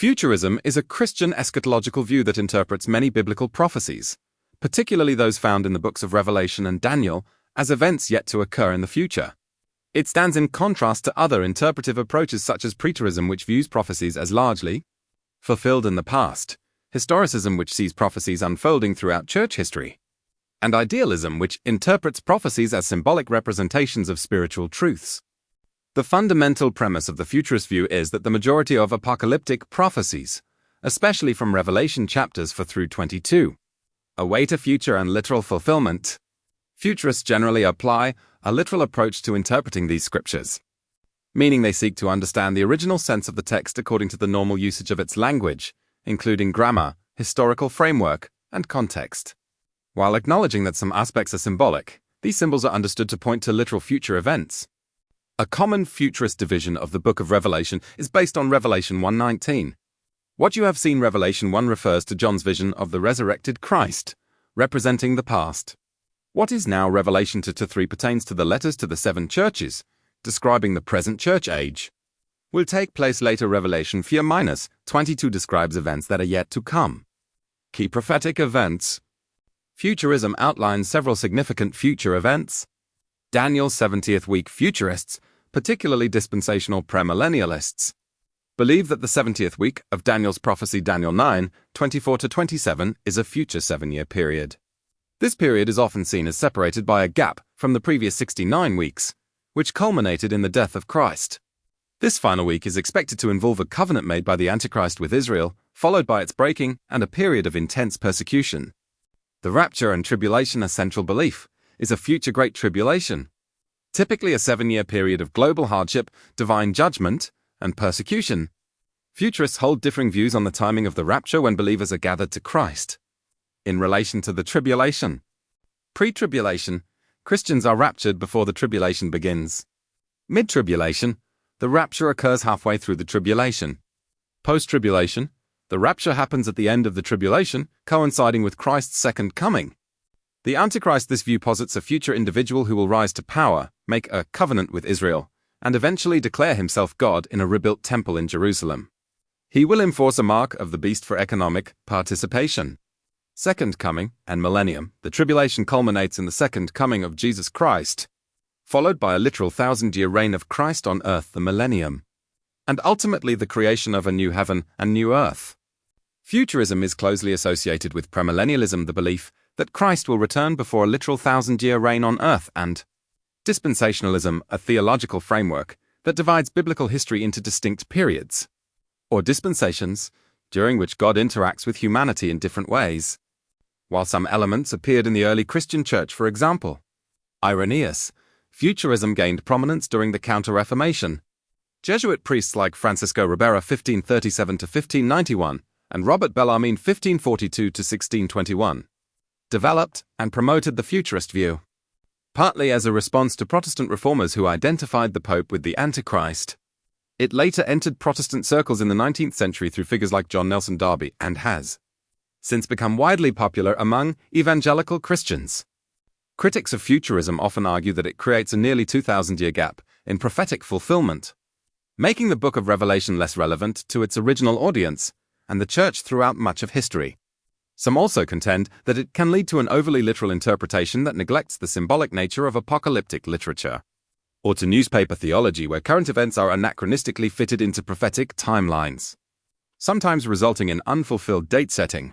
Futurism is a Christian eschatological view that interprets many biblical prophecies, particularly those found in the books of Revelation and Daniel, as events yet to occur in the future. It stands in contrast to other interpretive approaches such as preterism, which views prophecies as largely fulfilled in the past, historicism, which sees prophecies unfolding throughout church history, and idealism, which interprets prophecies as symbolic representations of spiritual truths. The fundamental premise of the futurist view is that the majority of apocalyptic prophecies, especially from Revelation chapters 4 through 22, await a future and literal fulfillment. Futurists generally apply a literal approach to interpreting these scriptures, meaning they seek to understand the original sense of the text according to the normal usage of its language, including grammar, historical framework, and context. While acknowledging that some aspects are symbolic, these symbols are understood to point to literal future events. A common futurist division of the Book of Revelation is based on Revelation 1:19. What you have seen Revelation 1 refers to John's vision of the resurrected Christ, representing the past. What is now Revelation 2:3 pertains to the letters to the 7 churches, describing the present church age. Will take place later. Revelation 4:22 describes events that are yet to come. Key prophetic events. Futurism outlines several significant future events. Daniel's 70th week. Futurists, particularly dispensational premillennialists, believe that the 70th week of Daniel's prophecy, Daniel 9:24-27, is a future 7-year period. This period is often seen as separated by a gap from the previous 69 weeks, which culminated in the death of Christ. This final week is expected to involve a covenant made by the Antichrist with Israel, followed by its breaking and a period of intense persecution. The rapture and tribulation. A central belief is a future great tribulation, typically a 7-year period of global hardship, divine judgment, and persecution. Futurists hold differing views on the timing of the rapture when believers are gathered to Christ. In relation to the tribulation. Pre-tribulation, Christians are raptured before the tribulation begins. Mid-tribulation, the rapture occurs halfway through the tribulation. Post-tribulation, the rapture happens at the end of the tribulation, coinciding with Christ's second coming. The Antichrist. This view posits a future individual who will rise to power, make a covenant with Israel, and eventually declare himself God in a rebuilt temple in Jerusalem. He will enforce a mark of the beast for economic participation. Second coming and millennium. The tribulation culminates in the second coming of Jesus Christ, followed by a literal 1,000-year reign of Christ on earth, the millennium, and ultimately the creation of a new heaven and new earth. Futurism is closely associated with premillennialism, the belief that Christ will return before a literal 1,000-year reign on earth, and dispensationalism, a theological framework that divides biblical history into distinct periods, or dispensations, during which God interacts with humanity in different ways. While some elements appeared in the early Christian church, for example, Irenaeus, futurism gained prominence during the Counter-Reformation. Jesuit priests like Francisco Ribera (1537–1591) and Robert Bellarmine (1542–1621) developed and promoted the futurist view, partly as a response to Protestant reformers who identified the Pope with the Antichrist. It later entered Protestant circles in the 19th century through figures like John Nelson Darby and has since become widely popular among evangelical Christians. Critics of futurism often argue that it creates a nearly 2,000-year gap in prophetic fulfillment, making the Book of Revelation less relevant to its original audience and the church throughout much of history. Some also contend that it can lead to an overly literal interpretation that neglects the symbolic nature of apocalyptic literature, or to newspaper theology where current events are anachronistically fitted into prophetic timelines, sometimes resulting in unfulfilled date setting.